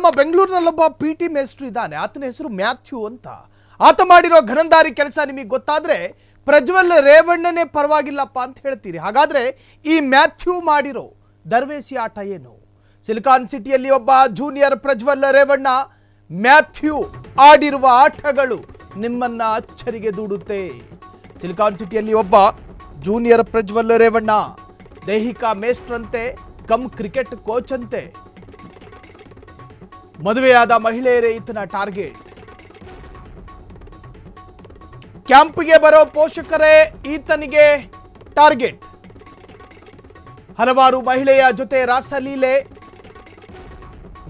ನಮ್ಮ ಬೆಂಗಳೂರಿನಲ್ಲೊಬ್ಬ ಪಿಟಿ ಮೇಸ್ಟ್ರು ಇದ್ದಾನೆ. ಆತನ ಹೆಸರು ಮ್ಯಾಥ್ಯೂ ಅಂತ. ಆತ ಮಾಡಿರೋ ಘನಂದಾರಿ ಕೆಲಸ ನಿಮಗೆ ಗೊತ್ತಾದ್ರೆ ಪ್ರಜ್ವಲ್ ರೇವಣ್ಣನೇ ಪರವಾಗಿಲ್ಲಪ್ಪ ಅಂತ ಹೇಳ್ತೀರಿ. ಹಾಗಾದ್ರೆ ಈ ಮ್ಯಾಥ್ಯೂ ಮಾಡಿರೋ ದರ್ವೇಸಿ ಆಟ ಏನು? ಸಿಲಿಕಾನ್ ಸಿಟಿಯಲ್ಲಿ ಒಬ್ಬ ಜೂನಿಯರ್ ಪ್ರಜ್ವಲ್ ರೇವಣ್ಣ ಮ್ಯಾಥ್ಯೂ ಆಡಿರುವ ಆಟಗಳು ನಿಮ್ಮನ್ನ ಅಚ್ಚರಿಗೆ ದೂಡುತ್ತೆ. ಸಿಲಿಕಾನ್ ಸಿಟಿಯಲ್ಲಿ ಒಬ್ಬ ಜೂನಿಯರ್ ಪ್ರಜ್ವಲ್ ರೇವಣ್ಣ ದೈಹಿಕ ಮೇಸ್ಟ್ರಂತೆ ಕಮ್ ಕ್ರಿಕೆಟ್ ಕೋಚ್ ಅಂತೆ. ಮದುವೆಯಾದ ಮಹಿಳೆಯರೇ ಈತನ ಟಾರ್ಗೆಟ್. ಕ್ಯಾಂಪ್ಗೆ ಬರೋ ಪೋಷಕರೇ ಈತನಿಗೆ ಟಾರ್ಗೆಟ್. ಹಲವಾರು ಮಹಿಳೆಯ ಜೊತೆ ರಾಸಲೀಲೆ,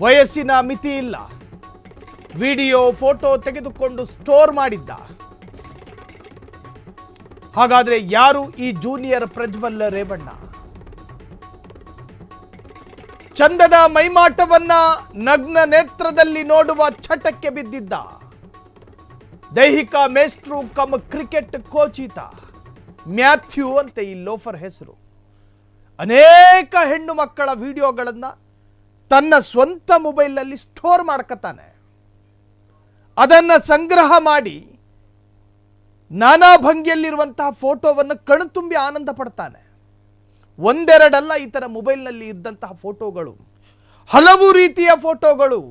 ವಯಸ್ಸಿನ ಮಿತಿ ಇಲ್ಲ. ವಿಡಿಯೋ ಫೋಟೋ ತೆಗೆದುಕೊಂಡು ಸ್ಟೋರ್ ಮಾಡಿದ್ದ. ಹಾಗಾದ್ರೆ ಯಾರು ಈ ಜೂನಿಯರ್ ಪ್ರಜ್ವಲ್ ರೇವಣ್ಣ? ಚಂದದ ಮೈಮಾಟವನ್ನ ನಗ್ನ ನೇತ್ರದಲ್ಲಿ ನೋಡುವ ಚಟಕ್ಕೆ ಬಿದ್ದಿದ್ದ ದೈಹಿಕ ಮೇಸ್ಟ್ರು ಕಮ್ ಕ್ರಿಕೆಟ್ ಕೋಚ್ ಈತ. ಮ್ಯಾಥ್ಯೂ ಅಂತ ಈ ಲೋಫರ್ ಹೆಸರು. ಅನೇಕ ಹೆಣ್ಣು ಮಕ್ಕಳ ವಿಡಿಯೋಗಳನ್ನ ತನ್ನ ಸ್ವಂತ ಮೊಬೈಲ್ನಲ್ಲಿ ಸ್ಟೋರ್ ಮಾಡ್ಕತಾನೆ. ಅದನ್ನ ಸಂಗ್ರಹ ಮಾಡಿ ನಾನಾ ಭಂಗಿಯಲ್ಲಿರುವಂತಹ ಫೋಟೋವನ್ನು ಕಣ್ತುಂಬಿ ಆನಂದ ಪಡ್ತಾನೆ. ಒಂದೆರಡಲ್ಲ, ಈತನ ಮೊಬೈಲ್ನಲ್ಲಿ ಇದ್ದಂತಹ ಫೋಟೋಗಳು ಹಲವು ರೀತಿಯ ಫೋಟೋಗಳು.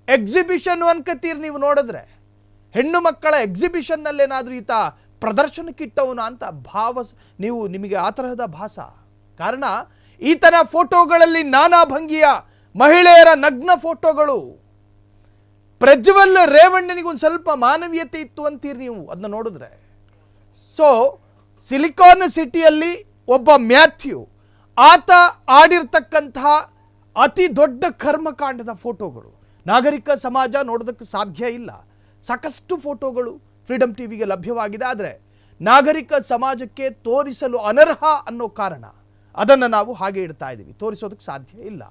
ಎಕ್ಸಿಬಿಷನ್ ಅನ್ಕತೀರಿ ನೀವು ನೋಡಿದ್ರೆ. ಹೆಣ್ಣು ಮಕ್ಕಳ ಎಕ್ಸಿಬಿಷನ್ನಲ್ಲೇನಾದ್ರೂ ಈತ ಪ್ರದರ್ಶನಕ್ಕಿಟ್ಟವನ ಅಂತ ನಿಮಗೆ ಆ ತರಹದ ಭಾಸ. ಕಾರಣ ಈತನ ಫೋಟೋಗಳಲ್ಲಿ ನಾನಾ ಭಂಗಿಯ ಮಹಿಳೆಯರ ನಗ್ನ ಫೋಟೋಗಳು. ಪ್ರಜ್ವಲ್ ರೇವಣ್ಣನಿಗೊಂದು ಸ್ವಲ್ಪ ಮಾನವೀಯತೆ ಇತ್ತು ಅಂತೀರಿ ನೀವು ಅದನ್ನ ನೋಡಿದ್ರೆ. ಸೊ ಸಿಲಿಕಾನ್ ಸಿಟಿಯಲ್ಲಿ ಒಬ್ಬ ಮ್ಯಾಥ್ಯೂ, ಆತ ಆಡಿರ್ತಕ್ಕಂತಹ ಅತಿ ದೊಡ್ಡ ಕರ್ಮಕಾಂಡದ ಫೋಟೋಗಳು ನಾಗರಿಕ ಸಮಾಜ ನೋಡೋದಕ್ಕೆ ಸಾಧ್ಯ ಇಲ್ಲ. ಸಾಕಷ್ಟು ಫೋಟೋಗಳು ಫ್ರೀಡಮ್ ಟಿವಿಗೆ ಲಭ್ಯವಾಗಿದೆ. ಆದರೆ ನಾಗರಿಕ ಸಮಾಜಕ್ಕೆ ತೋರಿಸಲು ಅನರ್ಹ ಅನ್ನೋ ಕಾರಣ ಅದನ್ನು ನಾವು ಹಾಗೆ ಇಡ್ತಾ ಇದ್ದೀವಿ. ತೋರಿಸೋದಕ್ಕೆ ಸಾಧ್ಯ ಇಲ್ಲ.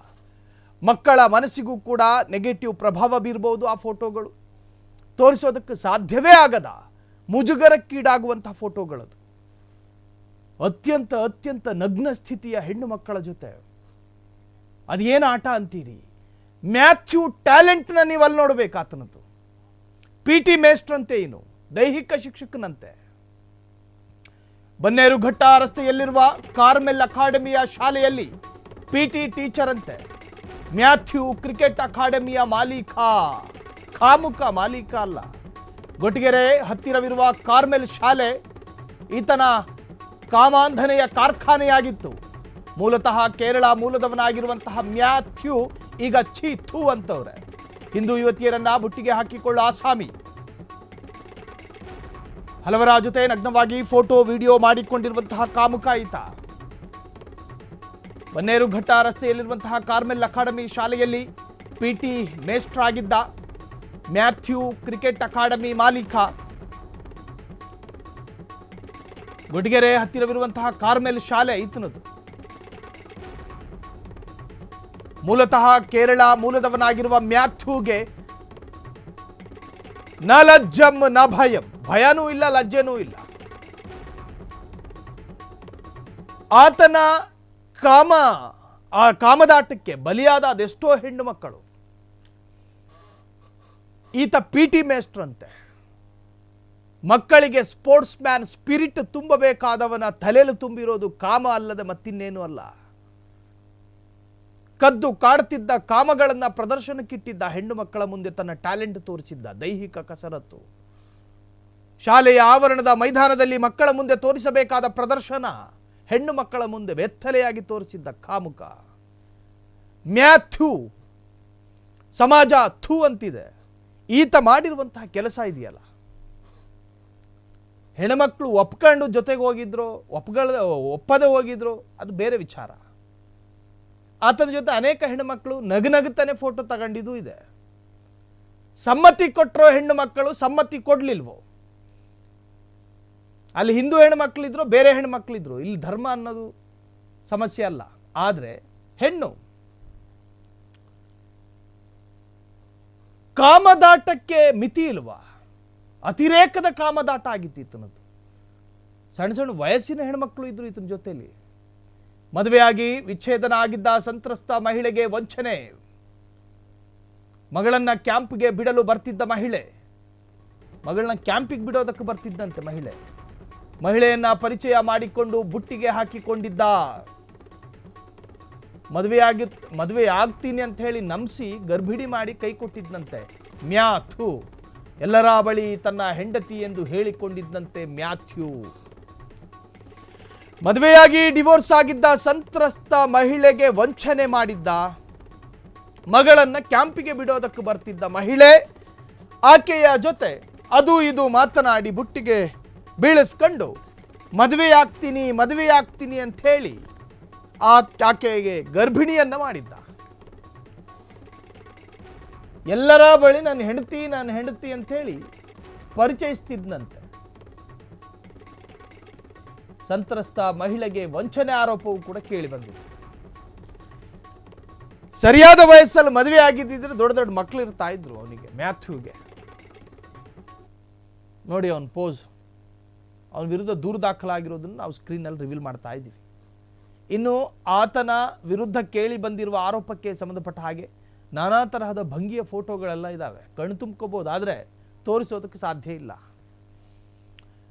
ಮಕ್ಕಳ ಮನಸ್ಸಿಗೂ ಕೂಡ ನೆಗೆಟಿವ್ ಪ್ರಭಾವ ಬೀರಬಹುದು ಆ ಫೋಟೋಗಳು. ತೋರಿಸೋದಕ್ಕೆ ಸಾಧ್ಯವೇ ಆಗದ ಮುಜುಗರಕ್ಕೀಡಾಗುವಂತಹ ಫೋಟೋಗಳದು. ಅತ್ಯಂತ ನಗ್ನ ಸ್ಥಿತಿಯ ಹೆಣ್ಣು ಮಕ್ಕಳ ಜೊತೆ ಅದೇನು ಆಟ ಅಂತೀರಿ? ಮ್ಯಾಥ್ಯೂ ಟ್ಯಾಲೆಂಟ್ನ ನೀವು ಅಲ್ಲಿ ನೋಡಬೇಕು. ಆತನದ್ದು ಪಿಟಿ ಮೇಸ್ಟ್ರ್ ಅಂತೆ, ಏನು ದೈಹಿಕ ಶಿಕ್ಷಕನಂತೆ. ಬನ್ನೇರುಘಟ್ಟ ರಸ್ತೆಯಲ್ಲಿರುವ ಕಾರ್ಮೆಲ್ ಅಕಾಡೆಮಿಯ ಶಾಲೆಯಲ್ಲಿ ಪಿಟಿ ಟೀಚರ್ ಅಂತೆ. ಮ್ಯಾಥ್ಯೂ ಕ್ರಿಕೆಟ್ ಅಕಾಡೆಮಿಯ ಮಾಲೀಕ. ಕಾಮುಕ ಮಾಲೀಕ ಅಲ್ಲ. ಗೊಟಗೆರೆ ಹತ್ತಿರವಿರುವ ಕಾರ್ಮೆಲ್ ಶಾಲೆ ಈತನ ಕಾಮಾಂಧನೆಯ ಕಾರ್ಖಾನೆಯಾಗಿತ್ತು. ಮೂಲತಃ ಕೇರಳ ಮೂಲದವನಾಗಿರುವಂತಹ ಮ್ಯಾಥ್ಯೂ ಈಗ ಛೀ ಥೂ ಅಂತವ್ರೆ. ಹಿಂದೂ ಯುವತಿಯರನ್ನ ಬುಟ್ಟಿಗೆ ಹಾಕಿಕೊಳ್ಳೋ ಆಸಾಮಿ. ಹಲವರ ಜೊತೆ ನಗ್ನವಾಗಿ ಫೋಟೋ ವಿಡಿಯೋ ಮಾಡಿಕೊಂಡಿರುವಂತಹ ಕಾಮುಕ ಈತ. ಬನ್ನೇರುಘಟ್ಟ ರಸ್ತೆಯಲ್ಲಿರುವಂತಹ ಕಾರ್ಮೆಲ್ ಅಕಾಡೆಮಿ ಶಾಲೆಯಲ್ಲಿ ಪಿಟಿ ಮೇಸ್ಟ್ರ್ ಆಗಿದ್ದ ಮ್ಯಾಥ್ಯೂ ಕ್ರಿಕೆಟ್ ಅಕಾಡೆಮಿ ಮಾಲೀಕ. ಗೊಟಗೆರೆ ಹತ್ತಿರವಿರುವಂತಹ ಕಾರ್ಮೆಲ್ ಶಾಲೆ ಈತನದು. ಮೂಲತಃ ಕೇರಳ ಮೂಲದವನಾಗಿರುವ ಮ್ಯಾಥ್ಯೂಗೆ ನ ಲಜ್ಜಂ ನ ಭಯಂ, ಭಯನೂ ಇಲ್ಲ ಲಜ್ಜೆನೂ ಇಲ್ಲ. ಆತನ ಕಾಮದಾಟಕ್ಕೆ ಬಲಿಯಾದ ಅದೆಷ್ಟೋ ಹೆಣ್ಣು ಮಕ್ಕಳು. ಈತ ಪಿಟಿ ಮೇಸ್ಟ್ರ್ ಅಂತೆ. ಮಕ್ಕಳಿಗೆ ಸ್ಪೋರ್ಟ್ಸ್ ಮ್ಯಾನ್ ಸ್ಪಿರಿಟ್ ತುಂಬಬೇಕಾದವನ ತಲೆಯಲ್ಲಿ ತುಂಬಿರೋದು ಕಾಮ ಅಲ್ಲದೆ ಮತ್ತಿನ್ನೇನು ಅಲ್ಲ. ಕದ್ದು ಕಾಡ್ತಿದ್ದ ಕಾಮಗಳನ್ನ ಪ್ರದರ್ಶನಕ್ಕಿಟ್ಟಿದ್ದ ಹೆಣ್ಣು ಮಕ್ಕಳ ಮುಂದೆ ತನ್ನ ಟ್ಯಾಲೆಂಟ್ ತೋರಿಸಿದ್ದ. ದೈಹಿಕ ಕಸರತ್ತು ಶಾಲೆಯ ಆವರಣದ ಮೈದಾನದಲ್ಲಿ ಮಕ್ಕಳ ಮುಂದೆ ತೋರಿಸಬೇಕಾದ ಪ್ರದರ್ಶನ ಹೆಣ್ಣು ಮಕ್ಕಳ ಮುಂದೆ ಬೆತ್ತಲೆಯಾಗಿ ತೋರಿಸಿದ್ದ ಕಾಮುಕ ಮ್ಯಾಥ್ಯೂ. ಸಮಾಜ ಥೂ ಅಂತಿದೆ. ಈತ ಮಾಡಿರುವಂತಹ ಕೆಲಸ ಇದೆಯಲ್ಲ, ಹೆಣ್ಮಕ್ಳು ಒಪ್ಕೊಂಡು ಜೊತೆಗೆ ಹೋಗಿದ್ರು, ಒಪ್ಪದೆ ಹೋಗಿದ್ರು, ಅದು ಬೇರೆ ವಿಚಾರ. ಆತನ ಜೊತೆ ಅನೇಕ ಹೆಣ್ಣುಮಕ್ಕಳು ನಗನಗುತ್ತಾನೆ ಫೋಟೋ ತಗೊಂಡಿದ್ದು ಇದೆ. ಸಮ್ಮತಿ ಕೊಟ್ಟರೋ ಹೆಣ್ಣು ಮಕ್ಕಳು, ಸಮ್ಮತಿ ಕೊಡ್ಲಿಲ್ವೋ. ಅಲ್ಲಿ ಹಿಂದೂ ಹೆಣ್ಮಕ್ಳಿದ್ರು, ಬೇರೆ ಹೆಣ್ಮಕ್ಳಿದ್ರು. ಇಲ್ಲಿ ಧರ್ಮ ಅನ್ನೋದು ಸಮಸ್ಯೆ ಅಲ್ಲ. ಆದರೆ ಹೆಣ್ಣು ಕಾಮದಾಟಕ್ಕೆ ಮಿತಿ ಇಲ್ವಾ? ಅತಿರೇಕದ ಕಾಮದಾಟ ಆಗಿತ್ತು ಈತನದ್ದು. ಸಣ್ಣ ಸಣ್ಣ ವಯಸ್ಸಿನ ಹೆಣ್ಮಕ್ಳು ಇದ್ರು ಈತನ ಜೊತೆಯಲ್ಲಿ. ಮದುವೆಯಾಗಿ ವಿಚ್ಛೇದನ ಆಗಿದ್ದ ಸಂತ್ರಸ್ತ ಮಹಿಳೆಗೆ ವಂಚನೆ. ಮಗಳನ್ನ ಕ್ಯಾಂಪ್ಗೆ ಬಿಡಲು ಬರ್ತಿದ್ದ ಮಹಿಳೆ, ಮಗಳನ್ನ ಕ್ಯಾಂಪಿಗೆ ಬಿಡೋದಕ್ಕೆ ಬರ್ತಿದ್ದಂತೆ ಮಹಿಳೆಯನ್ನ ಪರಿಚಯ ಮಾಡಿಕೊಂಡು ಬುಟ್ಟಿಗೆ ಹಾಕಿಕೊಂಡಿದ್ದ. ಮದುವೆ ಆಗ್ತೀನಿ ಅಂತ ಹೇಳಿ ನಂಬಿಸಿ ಗರ್ಭಿಣಿ ಮಾಡಿ ಕೈ ಕೊಟ್ಟಿದ್ದಂತೆ. ಮ್ಯಾಥ್ಯೂ ಎಲ್ಲರ ಬಳಿ ತನ್ನ ಹೆಂಡತಿ ಎಂದು ಹೇಳಿಕೊಂಡಿದ್ದಂತೆ ಮ್ಯಾಥ್ಯೂ. ಮದುವೆಯಾಗಿ ಡಿವೋರ್ಸ್ ಆಗಿದ್ದ ಸಂತ್ರಸ್ತ ಮಹಿಳೆಗೆ ವಂಚನೆ ಮಾಡಿದ್ದ. ಮಗಳನ್ನ ಕ್ಯಾಂಪಿಗೆ ಬಿಡೋದಕ್ಕೆ ಬರ್ತಿದ್ದ ಮಹಿಳೆ ಆಕೆಯ ಜೊತೆ ಅದು ಇದು ಮಾತನಾಡಿ ಬುಟ್ಟಿಗೆ ಬೀಳಿಸ್ಕೊಂಡು ಮದುವೆ ಆಗ್ತೀನಿ ಅಂತ ಹೇಳಿ ಆಕೆಗೆ ಗರ್ಭಿಣಿಯನ್ನ ಮಾಡಿದ್ದ. ಎಲ್ಲರ ಬಳಿ ನನ್ನ ಹೆಂಡತಿ ಅಂತ ಹೇಳಿ ಪರಿಚಯಿಸ್ತಿದ್ದಂತೆ. ಸಂತ್ರಸ್ತ ಮಹಿಳೆಗೆ ವಂಚನೆ ಆರೋಪವೂ ಕೂಡ ಕೇಳಿ ಬಂದಿದೆ. ಸರಿಯಾದ ವಯಸ್ಸಲ್ಲಿ ಮದುವೆ ಆಗಿದ್ದಿದ್ರೆ ದೊಡ್ಡ ದೊಡ್ಡ ಮಕ್ಕಳು ಇರ್ತಾ ಇದ್ರು ಅವನಿಗೆ, ಮ್ಯಾಥ್ಯೂಗೆ. ನೋಡಿ ಅವನ ಪೋಸ್, ಅವನ ವಿರುದ್ಧ ದೂರು ದಾಖಲಾಗಿರೋದನ್ನು ನಾವು ಸ್ಕ್ರೀನಲ್ಲಿ ರಿವೀಲ್ ಮಾಡ್ತಾ ಇದ್ದೀವಿ. ಇನ್ನು ಆತನ ವಿರುದ್ಧ ಕೇಳಿ ಬಂದಿರುವ ಆರೋಪಕ್ಕೆ ಸಂಬಂಧಪಟ್ಟ ಹಾಗೆ ನಾನಾ ತರಹದ ಭಂಗಿಯ ಫೋಟೋಗಳೆಲ್ಲ ಇದ್ದಾವೆ. ಕಣ್ಣು ತುಂಬ್ಕೋಬಹುದು, ಆದರೆ ತೋರಿಸೋದಕ್ಕೆ ಸಾಧ್ಯ ಇಲ್ಲ.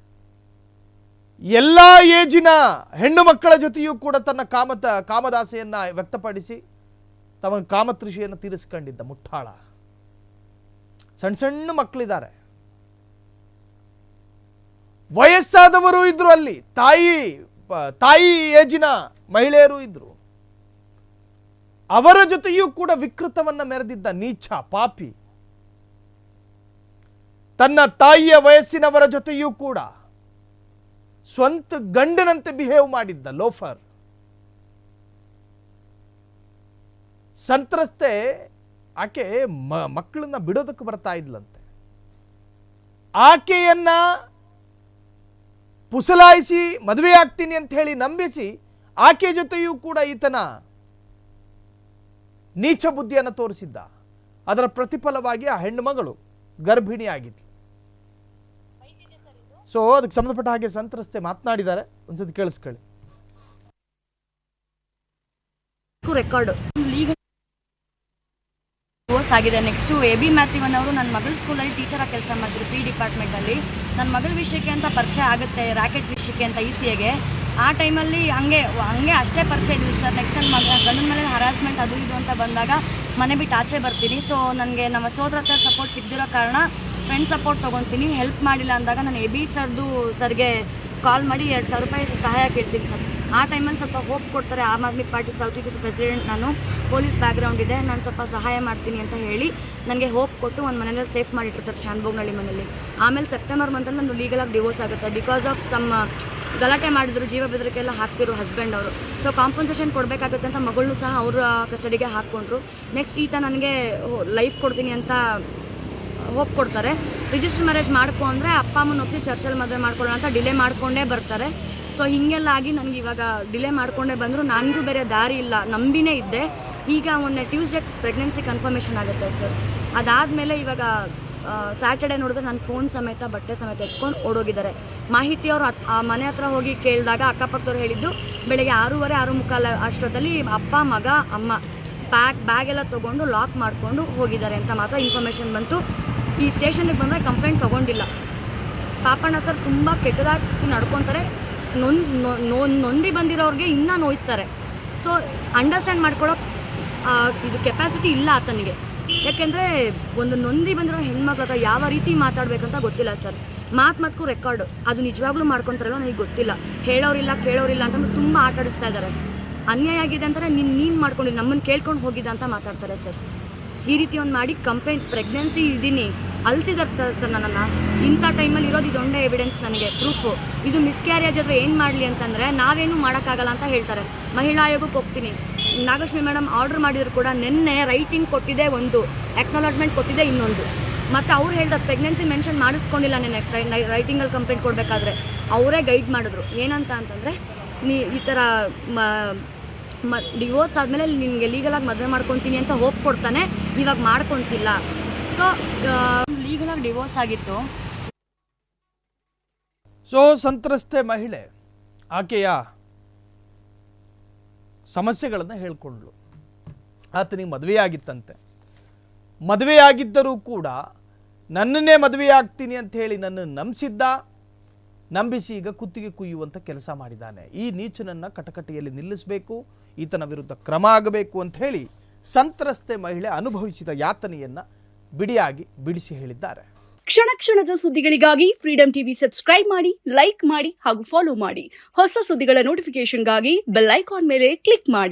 ಎಲ್ಲ ಏಜಿನ ಹೆಣ್ಣು ಮಕ್ಕಳ ಜೊತೆಯೂ ಕೂಡ ತನ್ನ ಕಾಮದಾಸೆಯನ್ನ ವ್ಯಕ್ತಪಡಿಸಿ ತಮ್ಮ ಕಾಮತೃಷಿಯನ್ನು ತೀರಿಸ್ಕೊಂಡಿದ್ದ ಮುಠಾಳ. ಸಣ್ಣ ಮಕ್ಕಳಿದ್ದಾರೆ, ವಯಸ್ಸಾದವರು ಇದ್ರು, ಅಲ್ಲಿ ತಾಯಿ ಏಜಿನ ಮಹಿಳೆಯರು ಇದ್ರು. ಅವರ ಜೊತೆಯೂ ಕೂಡ ವಿಕೃತವನ್ನ ಮೆರೆದಿದ್ದ ನೀಚ ಪಾಪಿ. ತನ್ನ ತಾಯಿಯ ವಯಸ್ಸಿನವರ ಜೊತೆಯೂ ಕೂಡ ಸ್ವಂತ ಗಂಡನಂತೆ ಬಿಹೇವ್ ಮಾಡಿದ್ದ ಲೋಫರ್. ಸಂತ್ರಸ್ತೆ ಆಕೆ ಮಕ್ಕಳನ್ನ ಬಿಡೋದಕ್ಕೆ ಬರ್ತಾ ಇದ್ಲಂತೆ. ಆಕೆಯನ್ನ ಪುಸಲಾಯಿಸಿ ಮದುವೆ ಆಗ್ತೀನಿ ಅಂತ ಹೇಳಿ ನಂಬಿಸಿ ಆಕೆ ಜೊತೆಯೂ ಕೂಡ ಈತನ ನೀಚ ಬುದ್ಧಿಯನ್ನು ತೋರಿಸಿದ್ದ. ಅದರ ಪ್ರತಿಫಲವಾಗಿ ಆ ಹೆಣ್ಣು ಮಗಳು ಗರ್ಭಿಣಿಯಾಗಿದ್ಲು. ಸೊ ಅದಕ್ಕೆ ಸಂಬಂಧಪಟ್ಟ ಹಾಗೆ ಸಂತ್ರಸ್ತೆ ಮಾತನಾಡಿದ್ದಾರೆ, ಒಂದ್ಸತಿ ಕೇಳಿಸ್ಕೊಳ್ಳಿ. ಆಗಿದೆ. ನೆಕ್ಸ್ಟು AB ಮ್ಯಾಥ್ಯೂವನ್ ಅವರು ನನ್ನ ಮಗಳ ಸ್ಕೂಲಲ್ಲಿ ಟೀಚರಾಗಿ ಕೆಲಸ ಮಾಡಿದ್ರು, P ಡಿಪಾರ್ಟ್ಮೆಂಟಲ್ಲಿ. ನನ್ನ ಮಗಳ ವಿಷಯಕ್ಕೆ ಅಂತ ಪರಿಚಯ ಆಗುತ್ತೆ, ರ್ಯಾಕೆಟ್ ವಿಷಯಕ್ಕೆ ಅಂತ ECAಗೆ. ಆ ಟೈಮಲ್ಲಿ ಹಂಗೆ ಅಷ್ಟೇ ಪರಿಚಯ ಇರಲಿಲ್ಲ ಸರ್. ನೆಕ್ಸ್ಟ್ ನನ್ನ ಗಂಡನ ಮೇಲೆ ಹರಾಸ್ಮೆಂಟ್ ಅದು ಇದು ಅಂತ ಬಂದಾಗ ಮನೆ ಬಿಟ್ಟು ಆಚೆ ಬರ್ತೀನಿ. ಸೊ ನನಗೆ ನಮ್ಮ ಸೋದರ ಸಪೋರ್ಟ್ ಸಿಗದಿರೋ ಕಾರಣ ಫ್ರೆಂಡ್ ಸಪೋರ್ಟ್ ತೊಗೊತೀನಿ. ಹೆಲ್ಪ್ ಮಾಡಿಲ್ಲ ಅಂದಾಗ ನಾನು AB ಸರ್ಗೆ ಕಾಲ್ ಮಾಡಿ 2,000 ರೂಪಾಯಿ ಸಹಾಯ ಕೇಳ್ತೀನಿ ಸರ್. ಆ ಟೈಮಲ್ಲಿ ಸ್ವಲ್ಪ ಹೋಪ್ ಕೊಡ್ತಾರೆ. Aam Aadmi party south India president, ನಾನು ಪೊಲೀಸ್ ಬ್ಯಾಕ್ಗ್ರೌಂಡ್ ಇದೆ, ನಾನು ಸ್ವಲ್ಪ ಸಹಾಯ ಮಾಡ್ತೀನಿ ಅಂತ ಹೇಳಿ ನನಗೆ ಹೋಪ್ ಕೊಟ್ಟು ಒಂದು ಮನೇಲಿ ಸೇಫ್ ಮಾಡಿಟ್ಟಿರ್ತಾರೆ, ಶಾನ್ಭೋಗ್ನಳ್ಳಿ ಮನೇಲಿ. ಆಮೇಲೆ ಸೆಪ್ಟೆಂಬರ್ ಮಂತಲ್ಲಿ ನಾನು ಲೀಗಲಾಗಿ ಡಿವೋರ್ಸ್ ಆಗುತ್ತೆ. ಬಿಕಾಸ್ ಆಫ್ ತಮ್ಮ ಗಲಾಟೆ ಮಾಡಿದ್ರು, ಜೀವ ಬೆದರಿಕೆ ಎಲ್ಲ ಹಾಕ್ತಿರು ಹಸ್ಬೆಂಡ್ ಅವರು. ಸೊ ಕಾಂಪನ್ಸೇಷನ್ ಕೊಡಬೇಕಾಗುತ್ತೆ ಅಂತ ಮಗಳನ್ನೂ ಸಹ ಅವರ ಕಸ್ಟಡಿಗೆ ಹಾಕ್ಕೊಂಡ್ರು. ನೆಕ್ಸ್ಟ್ ಈತ ನನಗೆ ಲೈಫ್ ಕೊಡ್ತೀನಿ ಅಂತ ಹೋಪ್ ಕೊಡ್ತಾರೆ. ರಿಜಿಸ್ಟರ್ ಮ್ಯಾರೇಜ್ ಮಾಡ್ಕೊ ಅಂದರೆ ಅಪ್ಪ ಅಮ್ಮನ ಒಪ್ಪಿ ಚರ್ಚಲ್ಲಿ ಮದುವೆ ಮಾಡ್ಕೊಳ್ಳೋಣ ಅಂತ ಡಿಲೇ ಮಾಡಿಕೊಂಡೇ ಬರ್ತಾರೆ. ಸೊ ಹೀಗೆಲ್ಲ ಆಗಿ ನನಗೆ ಇವಾಗ ಡಿಲೇ ಮಾಡಿಕೊಂಡೇ ಬಂದರು. ನನಗೂ ಬೇರೆ ದಾರಿ ಇಲ್ಲ, ನಂಬಿನೇ ಇದ್ದೆ. ಈಗ ಮೊನ್ನೆ ಟ್ಯೂಸ್ಡೇ ಪ್ರೆಗ್ನೆನ್ಸಿ ಕನ್ಫರ್ಮೇಷನ್ ಆಗುತ್ತೆ ಸರ್. ಅದಾದಮೇಲೆ ಇವಾಗ ಸ್ಯಾಟರ್ಡೆ ನೋಡಿದ್ರೆ ನನ್ನ ಫೋನ್ ಸಮೇತ ಬಟ್ಟೆ ಸಮೇತ ಎತ್ಕೊಂಡು ಓಡೋಗಿದ್ದಾರೆ. ಮಾಹಿತಿ ಅವರು ಆ ಮನೆ ಹತ್ರ ಹೋಗಿ ಕೇಳಿದಾಗ ಅಕ್ಕಪಕ್ಕದವ್ರು ಹೇಳಿದ್ದು ಬೆಳಗ್ಗೆ 6:30, 6:45 ಅಷ್ಟೊತ್ತಲ್ಲಿ ಅಪ್ಪ, ಮಗ, ಅಮ್ಮ ಬ್ಯಾಗ್ ಎಲ್ಲ ತೊಗೊಂಡು ಲಾಕ್ ಮಾಡಿಕೊಂಡು ಹೋಗಿದ್ದಾರೆ ಅಂತ ಮಾತ್ರ ಇನ್ಫಾರ್ಮೇಷನ್ ಬಂತು. ಈ ಸ್ಟೇಷನ್ಗೆ ಬಂದರೆ ಕಂಪ್ಲೇಂಟ್ ತೊಗೊಂಡಿಲ್ಲ. ಪಾಪಣ್ಣ ಸರ್ ತುಂಬ ಕೆಟ್ಟದಾಗಿ ನಡ್ಕೊತಾರೆ. ನೊಂದಿ ಬಂದಿರೋರಿಗೆ ಇನ್ನೂ ನೋಯಿಸ್ತಾರೆ. ಸೊ ಅಂಡರ್ಸ್ಟ್ಯಾಂಡ್ ಮಾಡ್ಕೊಳ್ಳೋ ಇದು ಕೆಪಾಸಿಟಿ ಇಲ್ಲ ಆತನಿಗೆ. ಯಾಕೆಂದರೆ ಒಂದು ನೊಂದಿ ಬಂದಿರೋ ಹೆಣ್ಮಕ್ಳ ಹತ್ರ ಯಾವ ರೀತಿ ಮಾತಾಡಬೇಕಂತ ಗೊತ್ತಿಲ್ಲ ಸರ್. ಮಾತು ರೆಕಾರ್ಡು ಅದು ನಿಜವಾಗ್ಲೂ ಮಾಡ್ಕೊತಾರಲ್ಲ ನನಗೆ ಗೊತ್ತಿಲ್ಲ. ಹೇಳೋರಿಲ್ಲ ಕೇಳೋರಿಲ್ಲ ಅಂತಂದ್ರೆ ತುಂಬ ಆಟ ಆಡಿಸ್ತಾ ಇದ್ದಾರೆ. ಅನ್ಯಾಯ ಆಗಿದೆ ಅಂತಾರೆ, ನೀನು ಮಾಡ್ಕೊಂಡಿದ್ದು ನಮ್ಮನ್ನು ಕೇಳ್ಕೊಂಡು ಹೋಗಿದ್ದ ಅಂತ ಮಾತಾಡ್ತಾರೆ ಸರ್. ಈ ರೀತಿ ಒಂದು ಮಾಡಿ ಕಂಪ್ಲೇಂಟ್ ಪ್ರೆಗ್ನೆನ್ಸಿ ಇದ್ದೀನಿ ಅಲ್ತಿದ್ದಾರೆ ಸರ್ ನನ್ನನ್ನು. ಇಂಥ ಟೈಮಲ್ಲಿ ಇರೋದು ಇದೊಂದೇ ಎವಿಡೆನ್ಸ್ ನನಗೆ, ಪ್ರೂಫು. ಇದು ಮಿಸ್ಕ್ಯಾರೇಜ್ ಆದರೆ ಏನು ಮಾಡಲಿ ಅಂತಂದರೆ ನಾವೇನು ಮಾಡೋಕ್ಕಾಗಲ್ಲ ಅಂತ ಹೇಳ್ತಾರೆ. ಮಹಿಳಾ ಆಯೋಗಕ್ಕೆ ಹೋಗ್ತೀನಿ, ನಾಗಲಕ್ಷ್ಮಿ ಮೇಡಮ್ ಆರ್ಡರ್ ಮಾಡಿದ್ರು ಕೂಡ ನಿನ್ನೆ ರೈಟಿಂಗ್ ಕೊಟ್ಟಿದೆ, ಒಂದು ಅಕ್ನಾಲಜ್ಮೆಂಟ್ ಕೊಟ್ಟಿದೆ ಇನ್ನೊಂದು. ಮತ್ತು ಅವ್ರು ಹೇಳ್ತಾರೆ ಪ್ರೆಗ್ನೆನ್ಸಿ ಮೆನ್ಷನ್ ಮಾಡಿಸ್ಕೊಂಡಿಲ್ಲ ನೆನ್ನೆ ರೈಟಿಂಗಲ್ಲಿ ಕಂಪ್ಲೇಂಟ್ ಕೊಡಬೇಕಾದ್ರೆ. ಅವರೇ ಗೈಡ್ ಮಾಡಿದ್ರು ಏನಂತ ಅಂತಂದರೆ ಈ ಥರ ಡಿವೋರ್ಸ್ ಆದಮೇಲೆ ನಿನಗೆ ಲೀಗಲಾಗಿ ಮದುವೆ ಮಾಡ್ಕೊತೀನಿ ಅಂತ ಹೋಪ್ ಕೊಡ್ತಾನೆ, ಇವಾಗ ಮಾಡ್ಕೊತಿಲ್ಲ. ಸೊ ಲೀಗಲಾಗಿ ಡಿವೋರ್ಸ್ ಆಗಿತ್ತು. ಸೊ ಸಂತ್ರಸ್ತೆ ಮಹಿಳೆ ಆಕೆಯ ಸಮಸ್ಯೆಗಳನ್ನು ಹೇಳ್ಕೊಂಡ್ಳು. ಆತನಿಗೆ ಮದುವೆಯಾಗಿತ್ತಂತೆ, ಮದುವೆಯಾಗಿದ್ದರೂ ಕೂಡ ನನ್ನನ್ನೇ ಮದುವೆಯಾಗ್ತೀನಿ ಅಂತ ಹೇಳಿ ನನ್ನನ್ನು ನಂಬಿಸಿ ಈಗ ಕುತ್ತಿಗೆ ಕುಯ್ಯುವಂಥ ಕೆಲಸ ಮಾಡಿದ್ದಾನೆ. ಈ ನೀಚನನ್ನು ಕಟಕಟೆಯಲ್ಲಿ ನಿಲ್ಲಿಸಬೇಕು, ಈತನ ವಿರುದ್ಧ ಕ್ರಮ ಆಗಬೇಕು ಅಂತ ಹೇಳಿ ಸಂತ್ರಸ್ತೆ ಮಹಿಳೆ ಅನುಭವಿಸಿದ ಯಾತನೆಯನ್ನು ಬಿಡಿಸಿ ಹೇಳಿದ್ದಾರೆ. ಕ್ಷಣ ಕ್ಷಣದ ಸುದ್ದಿಗಳಿಗಾಗಿ ಫ್ರೀಡಂ ಟಿವಿ ಸಬ್ಸ್ಕ್ರೈಬ್ ಮಾಡಿ, ಲೈಕ್ ಮಾಡಿ ಹಾಗೂ ಫಾಲೋ ಮಾಡಿ. ಹೊಸ ಸುದ್ದಿಗಳ ನೋಟಿಫಿಕೇಶನ್ಗಾಗಿ ಬೆಲ್ ಐಕಾನ್ ಮೇಲೆ ಕ್ಲಿಕ್ ಮಾಡಿ.